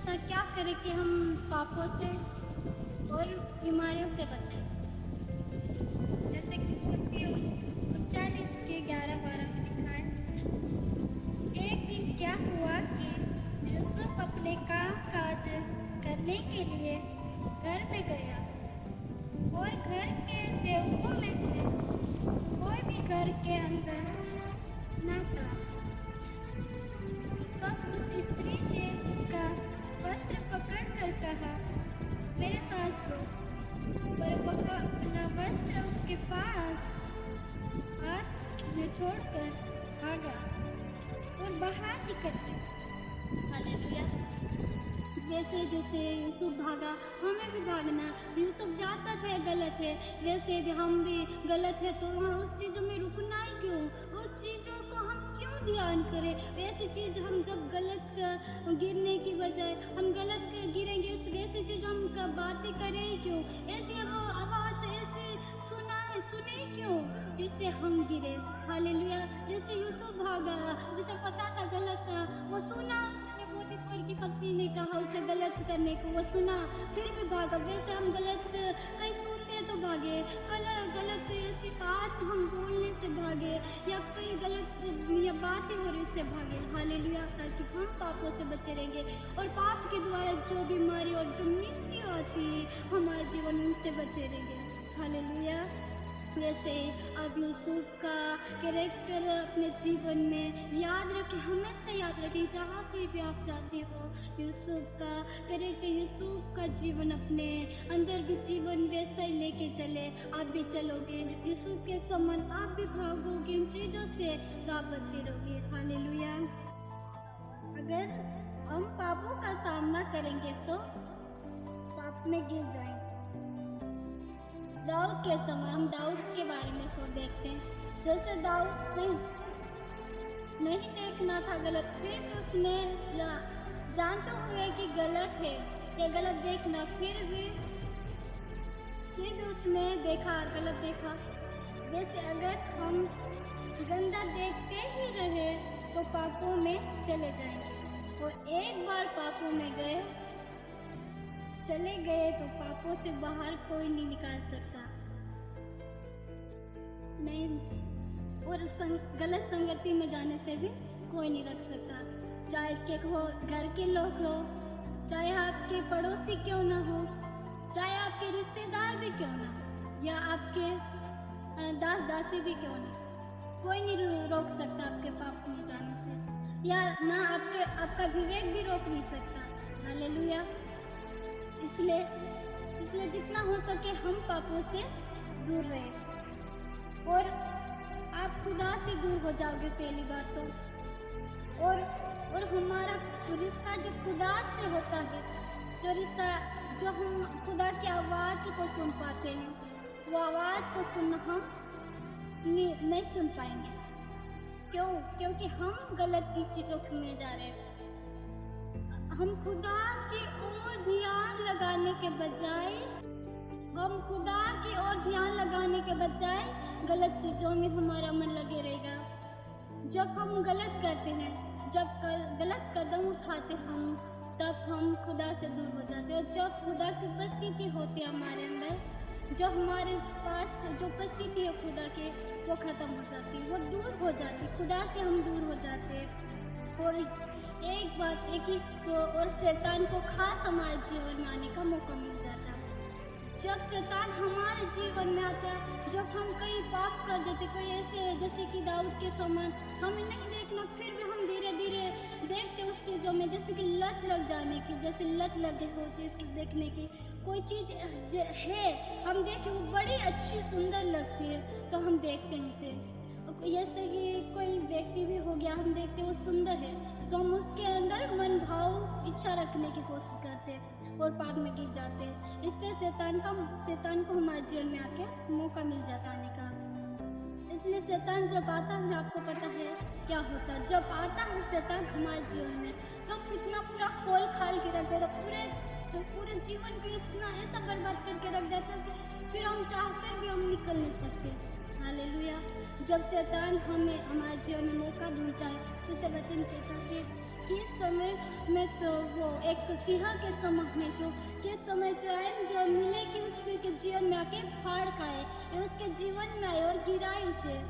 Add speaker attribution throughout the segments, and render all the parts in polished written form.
Speaker 1: ऐसा क्या करें कि हम पापों से और बीमारियों से बचें। जैसे कि उत्पत्ति 39 के 11-12 में लिखा है, एक दिन क्या हुआ कि यूसुफ अपने काम काज करने के लिए घर में गया और घर के सेवकों में से कोई भी घर के अंदर न था। तब उस स्त्री ने उसका वस्त्र पकड़कर कहा, मेरे साथ सो। पर वह अपना वस्त्र उसके पास हाथ में छोड़कर भागा और बाहर निकल गया। हालेलुया। वैसे जैसे यूसुफ भागा, हमें भी भागना। यूसुफ जाता था गलत है, वैसे भी हम भी गलत है, तो हाँ उस चीज़ों में रुकना ही क्यों? उस चीज़ों को हम क्यों ध्यान करें? वैसी चीज़ हम जब गलत गिरने की बजाय हम गलत गिरेंगे, वैसी चीज़ हम बातें करें ही क्यों? ऐसी आवाज़ ऐसे सुने क्यों जिससे हम गिरे। हालेलुया। जैसे यूसुफ भागा, जिसे पता था गलत था, वो सुना, उसने पोतीफर की पत्नी ने कहा उसे गलत करने को, वो सुना फिर भी भागा। वैसे हम गलत कहीं सुनते तो भागे, गलत ऐसी बात हम बोलने से भागे, या कोई गलत या बातें हो रही उससे भागे। हालेलुया। ताकि हम पापों से बचे रहेंगे और पाप के द्वारा जो बीमारी और जो मृत्यु आती है हमारे जीवन में उनसे बचे रहेंगे। हालेलुया। वैसे अब यूसुफ का कैरेक्टर अपने जीवन में याद रखें, हमेशा याद रखें, जहाँ कहीं भी आप जाते हो यूसुफ का कैरेक्टर, यूसुफ का जीवन अपने अंदर भी जीवन वैसा ही लेके चले। आप भी चलोगे यूसुफ के समान, आप भी भागोगे उन चीज़ों से तो आप बचे रहोगे। हालेलुया। अगर हम पापों का सामना करेंगे तो पाप में गिर जाएंगे। दाऊद के समय हम दाऊद के बारे में थोड़ा देखते हैं। जैसे दाऊद नहीं देखना था गलत, फिर भी उसने जानते हुए कि गलत है, ये गलत देखना, फिर भी उसने देखा, गलत देखा। वैसे अगर हम गंदा देखते ही रहे तो पापों में चले जाएंगे, और एक बार पापों में चले गए तो पापों से बाहर कोई नहीं निकाल सकता। नहीं, और गलत संगति में जाने से भी कोई नहीं रख सकता। चाहे घर के लोग हो, चाहे आपके पड़ोसी क्यों ना हो, चाहे आपके रिश्तेदार भी क्यों ना हो, या आपके दास दासी भी क्यों ना, कोई नहीं रोक सकता आपके पाप में जाने से, या ना आपका विवेक भी रोक नहीं सकता। हालेलुया। इसलिए जितना हो सके हम पापों से दूर रहे, और आप खुदा से दूर हो जाओगे पहली बात तो। और हमारा रिश्ता जो खुदा से होता है, जो रिश्ता जो हम खुदा की आवाज़ को सुन पाते हैं, वो आवाज़ को सुनना हम नहीं सुन पाएंगे। क्यों? क्योंकि हम गलत की चीज़ों में जा रहे हैं। हम खुदा की ओर ध्यान लगाने के बजाय गलत चीज़ों में हमारा मन लगे रहेगा। जब हम गलत करते हैं, जब गलत कदम उठाते हम, तब हम खुदा से दूर हो जाते हैं। और जब खुदा की उपस्थिति होती है हमारे अंदर, जब हमारे पास जो उपस्थिति है खुदा के, वो ख़त्म हो जाती है, वो दूर हो जाती है, खुदा से हम दूर हो जाते हैं। और एक बात है कि और शैतान को खास हमारे जीवन में आने का मौका मिल जाता है। जब शैतान हमारे जीवन में आता है, जब हम कई पाप कर देते, कोई ऐसे जैसे कि दाऊद के समान, हमें नहीं देखना, फिर भी हम धीरे धीरे देखते उस चीज़ों में, जैसे कि लत लग जाने की, जैसे लत लगे हो चीज़ देखने की। कोई चीज़ है, हम देखें वो बड़ी अच्छी सुंदर लगती है तो हम देखते हैं उसे। जैसे कि कोई व्यक्ति भी हो गया, हम देखते वो सुंदर है तो हम उसके अंदर मन भाव इच्छा रखने की कोशिश करते हैं और पाप में गिर जाते हैं। इससे शैतान को हमारे जीवन में आके मौका मिल जाता आने का। इसलिए शैतान जब आता है, आपको पता है क्या होता है, जब आता है शैतान हमारे जीवन में तो कितना पूरा खोल खाल के रख देता, पूरे जीवन को इतना ऐसा बर्बाद करके रख देता कि फिर हम चाहकर भी हम निकल नहीं सकते। हालेलुया।
Speaker 2: जब शैतान हमें हमारे जीवन में मौका ढूंढता है, तो उसे वचन कहता है कि किस समय में तो वो एक सिंह के समान है, जो किस समय टाइम जो मिले कि उसके जीवन में आके फाड़ खाए, उसके जीवन में आए और गिराए उसे।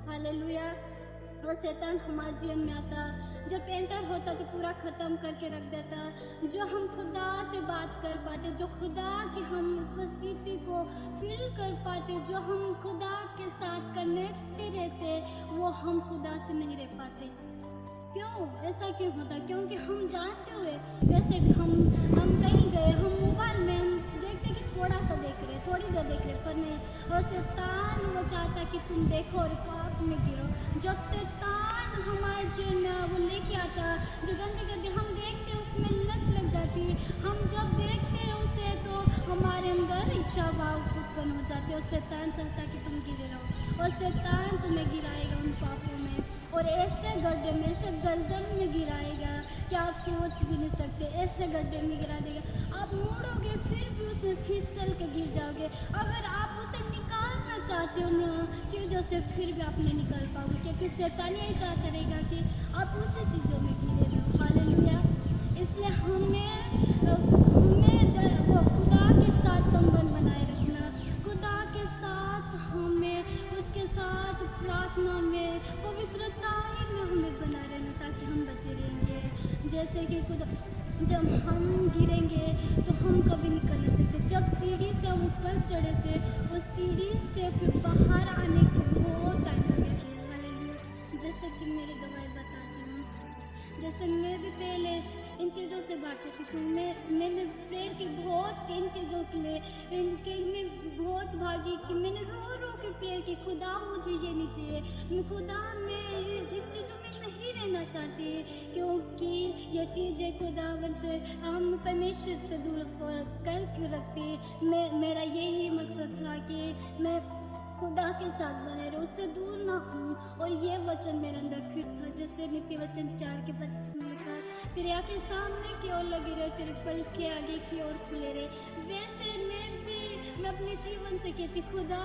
Speaker 2: हालेलुया। वो शैतान हमारे जीवन में आता, जो पेंटर होता तो पूरा ख़त्म करके रख देता। जो हम खुदा से बात कर पाते, जो खुदा की हम उपस्थिति को फील कर पाते, जो हम खुदा के साथ कनेक्टेड रहते, वो हम खुदा से नहीं रह पाते। क्यों ऐसा क्यों होता? क्योंकि हम जानते हुए वैसे भी हम कहीं गए, हम मोबाइल में हम देखते कि थोड़ा सा देख रहे, थोड़ी देर देख रहे, पर नहीं। और शैतान वो चाहता कि तुम देखो और पाप में गिरो। जब शैतान हमारे जीवन में वो लेके आता, जो गंदी गंदी हम देखते उसमें लत लग जाती। हम जब देखते हैं उसे तो हमारे अंदर इच्छा भाव उत्पन्न हो जाते, और शैतान चाहता कि तुम गिरे रहो, और शैतान तुम्हें गिराएगा उन पापों में, और ऐसे गड्ढे में, ऐसे गर्दन में गिराएगा कि आप सोच भी नहीं सकते। ऐसे गड्ढे में गिरा देगा, आप मुड़ोगे फिर भी उसमें फिसल के गिर जाओगे। अगर आप उसे निकालना चाहते हो ना चीज़ों से, फिर भी आप नहीं निकाल पाओगे, क्योंकि शैतान यही चाहता रहेगा कि आप उसी चीज़ों में गिरे रहो। हालेलुया। इसलिए हमें वो खुदा के साथ संबंध बनाए रखना, खुदा के साथ हमें उसके साथ प्रार्थना में, पवित्रता में हमें बना रहना, ताकि हम बचे रहेंगे। जैसे कि खुदा, जब हम गिरेंगे तो हम कभी निकल नहीं सकते। जब सीढ़ी से हम ऊपर चढ़े थे, उस सीढ़ी से फिर बाहर आने को बहुत टाइम लगे। हालेलुया। जैसे कि मेरे गवाही बताती हूँ, जैसे मैं भी पहले इन चीज़ों से भागती थी, तो मैंने प्रेयर की बहुत इन चीज़ों के लिए इनके में बहुत भागी कि मैंने रो के प्रेयर की, खुदा मुझे ये नहीं चाहिए, मैं खुदा मैं इस चीज़ों में नहीं रहना चाहती, क्योंकि ये चीज़ें खुदावन से हम परमेश्वर से दूर करके रखती। मेरा यही मकसद था कि मैं खुदा के साथ बने रहे, उससे दूर ना हूँ। और ये वचन मेरे अंदर फिट था, जैसे नीति वचन 4:25 में लिखा, तेरे आंखें सामने की ओर लगी रहे, तेरे पल के आगे की ओर खुले रहे। वैसे मैं अपने जीवन से कहती, खुदा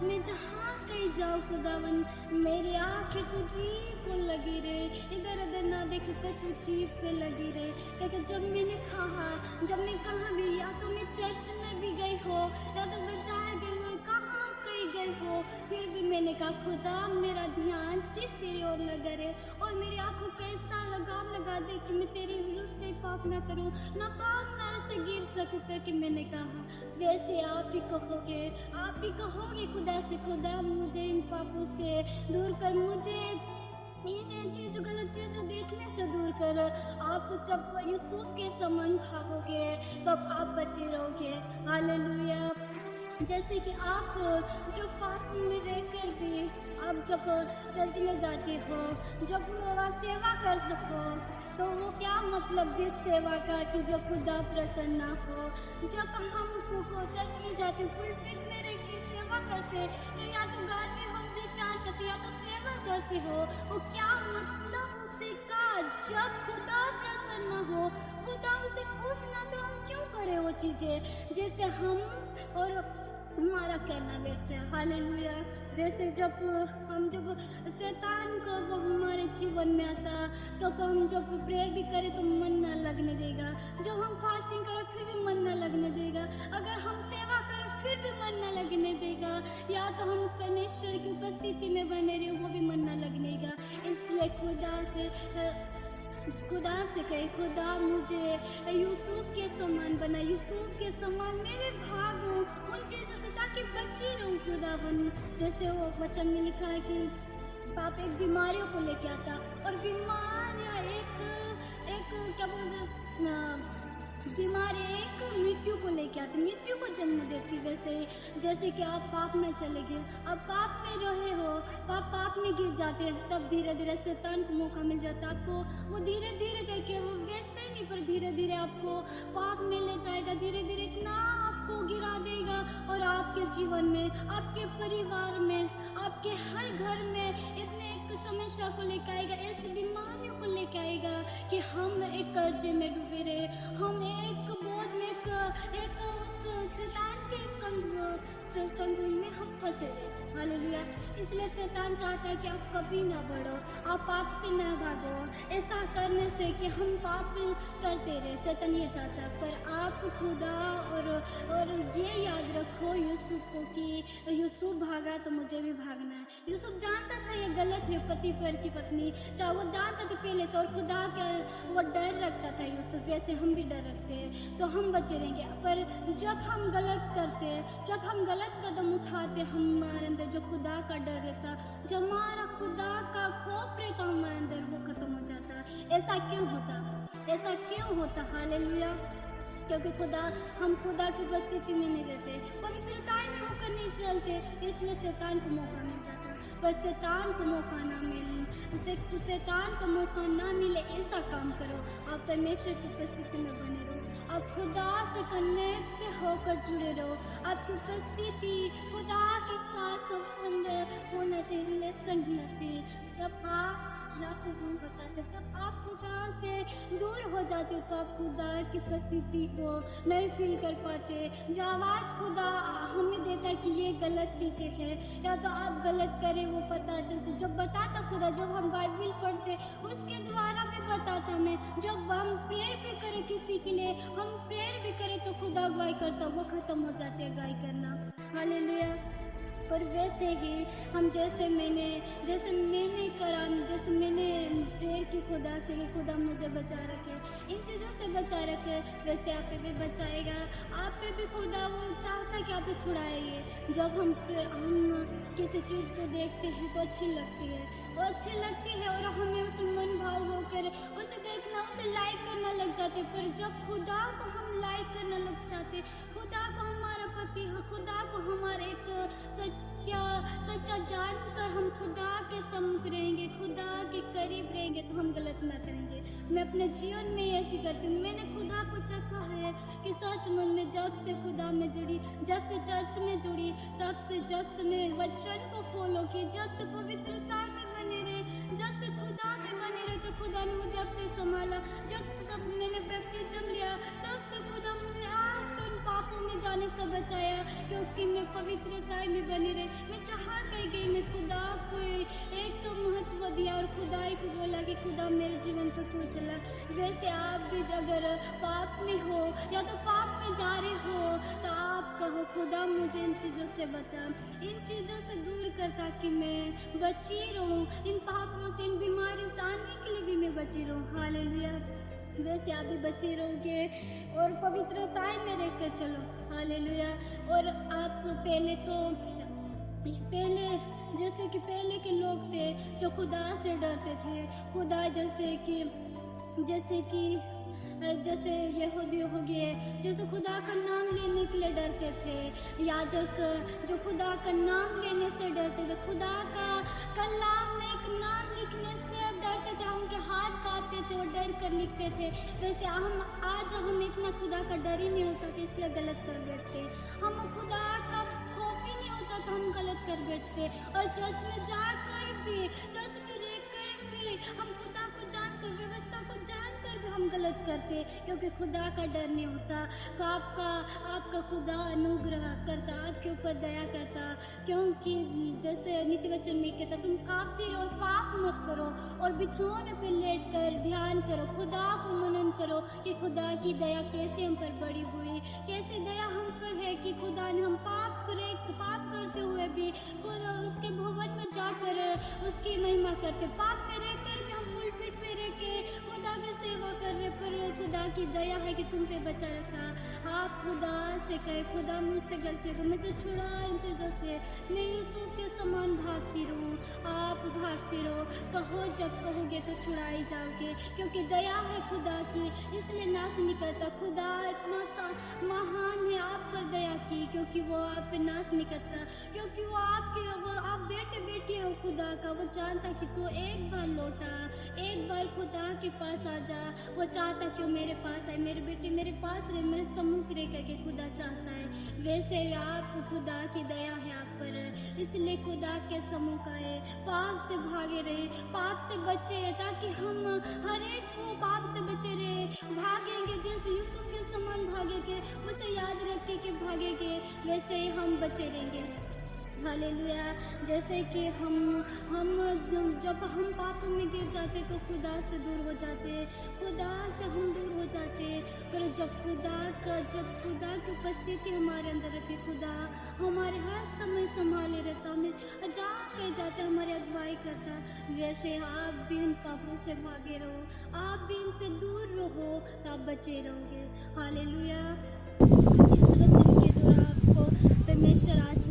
Speaker 2: मैं जहाँ कहीं जाऊँ खुदावन, मेरी आंखें तुझी को लगी रहे, इधर उधर ना देखे पर तुझी पे लगी रहे। क्योंकि जब मैंने कहा, जब मैं कहाँ भी, या तो मैं चर्च में भी गई हो, या तो बाजार गई हो, कहाँ गई हो, फिर भी मैंने कहा खुदा मेरा ध्यान सिर्फ तेरी ओर लगा रहे, और मेरी आंखों पे ऐसा लगाम लगा दे कि मैं तेरी विरुद्ध से पाप ना करूं, ना पाप ना से गिर सकूं। करके मैंने कहा वैसे आप ही कहोगे खुदा से, खुदा मुझे इन पापों से दूर कर, मुझे इन चीज़ों, गलत चीज़ों देखने से दूर कर। आप जब यूसुफ के समान भागोगे तो आप बचे रहोगे। हालेलुया। जैसे कि आप जो पाप में रहकर भी आप जब चर्च में जाते हो, जब सेवा करते हो, तो वो क्या मतलब जिस सेवा का कि जो खुदा प्रसन्न ना हो। जब हम चर्च में जाते हो, पुलपिट में रह के सेवा करते, तो या तो गाते हो, प्रचार करते, या तो सेवा करते हो, वो क्या मतलब उसे का? जब खुदा प्रसन्न ना हो, खुदा उसे खुश ना, तो हम क्यों करें वो चीज़ें जैसे हम और हमारा कहना व्यर्थ है। हालेलुया। जैसे जब शैतान को वो हमारे जीवन में आता, तो हम जब प्रेयर भी करें तो मन ना लगने देगा, जब हम फास्टिंग करें फिर भी मन ना लगने देगा, अगर हम सेवा करें फिर भी मन ना लगने देगा, या तो हम परमेश्वर की उपस्थिति में बने रहे, वो भी मन ना लगने देगा। इसलिए खुदा से कहे, खुदा मुझे यूसुफ के समान बना, यूसुफ के समान मैं भी भागूं उन चीज़ों से, ताकि बची रहूं खुदावन। जैसे वो वचन में लिखा है कि पाप एक बीमारियों को लेके आता, और बीमारियाँ एक क्या बोलते, बीमारी एक मृत्यु को लेके आती, मृत्यु को जन्म देती। वैसे जैसे कि आप पाप में चले गए, अब पाप में रहे हो, पाप में गिर जाते हैं, तब धीरे धीरे शैतान को मौका मिल जाता है आपको, वो धीरे धीरे करके, वो वैसे नहीं पर धीरे धीरे आपको पाप में ले जाएगा, धीरे धीरे इतना आपको गिरा देगा और आपके जीवन में, आपके परिवार में, आपके हर घर में इतने एक समस्या को लेकर आएगा, ऐसी बीमारियों को लेकर आएगा कि हम एक कर्जे में डूबे रहे, हम एक बोझ में एक उस शैतान के चंगुल में हम फंसे रहे। हालेलुया। इसलिए शैतान चाहता है कि आप कभी ना बढ़ो, आप पाप से ना भागो। ऐसा करने से कि हम पाप करते रहे, शैतान ये चाहता है। पर आप खुदा और ये याद रखो यूसुफ को कि यूसुफ भागा तो मुझे भी भागना है। यूसुफ जानता था ये गलत है, पति पर की पत्नी, चाहे वो जानता था पहले से, और खुदा का वो डर रखता था यूसुफ। वैसे हम भी डर रखते हैं तो हम बचे रहेंगे। पर जब हम गलत करते, जब हम गलत कदम उठाते, हमारे अंदर जो खुदा का डर रहता, जो हमारा खुदा का खौफ रहता हमारे अंदर, वो खत्म हो जाता। ऐसा क्यों होता? ऐसा क्यों होता? हालेलुया। क्योंकि हम खुदा की उपस्थिति में नहीं रहते, पवित्रता में होकर नहीं चलते, इसलिए शैतान को मौका मिल जाता। पर शैतान को मौका ना मिले, शैतान को मौका ना मिले, ऐसा काम करो। आप परमेश्वर की उपस्थिति में बने रहो, आप खुदा से कनेक्ट होकर जुड़े रहो। आपकी उपस्थिति खुदा के साथ संबंध होना चाहिए, रिलेशन होना चाहिए। जब आप खुदा से दूर होते, जब आप खुदा से दूर हो जाते हो, तो आप खुदा की उपस्थिति को नहीं फील कर पाते। जो आवाज़ खुदा हमें देता है कि ये गलत चीज़ें हैं या तो आप गलत करें, वो पता चलती। जब बताता खुदा, जब हम बाइबल पढ़ते उसके द्वारा भी बताता हमें। जब हम प्रेयर भी करें किसी के लिए, हम प्रेयर भी करें तो खुदा अगुवाई करता, वो खत्म हो जाती है अगुवाई करना। हालेलुया। पर वैसे ही हम जैसे मैंने करा, जैसे मैंने प्रेयर की खुदा से कि खुदा मुझे बचा रखे, इन चीज़ों से बचा रखे, वैसे आप पे भी बचाएगा। आप पे भी खुदा वो चाहता है कि आप पे छुड़ाइए। जब हम किसी चीज़ को देखते हैं तो अच्छी लगती है, वो अच्छी लगती है और हमें उसे मन भाव होकर उसे देखना, उसे लाइक करना लग जाते। पर जब खुदा को हम लाइक करना लग जाते, खुदा को हमारा पति, खुदा को हमारे एक सच्चा जानकर हम खुदा के सम्मुख रहेंगे, खुदा के करीब रहेंगे, तो हम गलत ना करेंगे। मैं अपने जीवन में ऐसी करती हूँ। मैंने खुदा को चखा है कि सच मन में जब से खुदा में जुड़ी, जब से चर्च में जुड़ी, जब से मैं वचन को फॉलो की, जब से पवित्रता में बने रहे, जब से खुदा में बने रहे, तो खुदा ने मुझे अपने संभाला। जब मैंने बैप्टिज्म लिया, तब से खुदा मुझे आज तो इन पापों में जाने से बचाया, क्योंकि मैं पवित्रता में बनी रही। मैं जहाँ कहीं गई, मैं खुदा को एक तो महत्व दिया और खुदा ही को बोला कि खुदा मेरे जीवन पर तू चला। वैसे आप भी अगर पाप में हो या तो पाप में जा रहे हो, तो आप कहो खुदा मुझे इन चीज़ों से बचा, इन चीज़ों से दूर कर, ताकि मैं बची रहूँ, इन पापों से, इन बीमारियों से आने के लिए भी मैं बची रहूँ। हालेलुया। वैसे आप भी बचे रहोगे और पवित्रता में रहकर चलो। हालेलुया। और आप जैसे कि पहले के लोग थे जो खुदा से डरते थे, खुदा जैसे यहूदी हो गए, जैसे खुदा का नाम लेने के लिए डरते थे। याजक जो खुदा का नाम लेने से डरते थे, खुदा का कलाम में एक नाम लिखने से डरते थे, उनके हाथ कांपते थे और डर कर लिखते थे। वैसे आज हम इतना खुदा का डर ही नहीं होता, तो इसलिए गलत कर बैठते। हम खुदा का खौफ ही नहीं होता तो हम गलत कर बैठते। और चर्च में जाकर भी, चर्च में रहकर भी हम खुदा को जानकर, व्यवस्था को जानकर भी हम गलत करते, क्योंकि खुदा का डर नहीं होता। तो आपका खुदा अनुग्रह करता, आपके ऊपर दया करता, क्योंकि जैसे नीति वचन में कहता, तुम कांपते रहो, पाप मत करो और बिछौने पर लेट कर ध्यान करो, खुदा को मनन करो कि खुदा की दया कैसे हम पर बड़ी हुई, कैसे दया हम पर है कि खुदा ने हम पाप करते हुए भी खुदा उसके भवन में जाकर उसकी महिमा करते, पाप में रहकर भी हम उल्ट पे रह के खुदा की सेवा कर रहे, पर खुदा की दया है कि तुम पे बचा रखा। आप खुदा से कहे, खुदा मुझसे गलती हो, मुझे छुड़ा इन चीज़ों से, मैं यूसुफ के समान भागती रहूँ। आप भागते रहो, जब कहोगे तो छुड़ा ही जाओगे, क्योंकि दया है खुदा की, इसलिए नाश नहीं करता। खुदा इतना महान है आप पर दया की, क्योंकि वो आप पे नाश नहीं करता, क्योंकि वो आप बेटे हो खुदा का। वो जानता कि तू एक बार लौटा, एक बार खुदा के पास आ जा। वो चाहता कि वो मेरे पास आए, मेरे बेटे मेरे पास रहे, मेरे सम्मुख खुश रह करके खुदा चाहता है। वैसे आप खुदा की दया है आप पर, इसलिए खुदा के सम्मुख आए, पाप से भागे रहे, पाप से बचे, ताकि हम हर एक को पाप से बचे रहे। भागेंगे जैसे यूसुफ के समान भागेंगे, उसे याद रख के भागेंगे, वैसे ही हम बचे रहेंगे। हालेलुया। जैसे कि हम जब हम पाप में गिर जाते तो खुदा से दूर हो जाते, खुदा से हम दूर हो जाते। पर जब खुदा की उपस्थिति हमारे अंदर रहती, खुदा हमारे हर समय संभाले रहता, हमें जाके जाते हमारे अगुवाई करता। वैसे आप भी इन पापों से भागे रहो, आप भी इनसे दूर रहो, तो आप बचे रहोगे। हालेलुया। इस वचन के द्वारा आपको परमेश्वर आशीष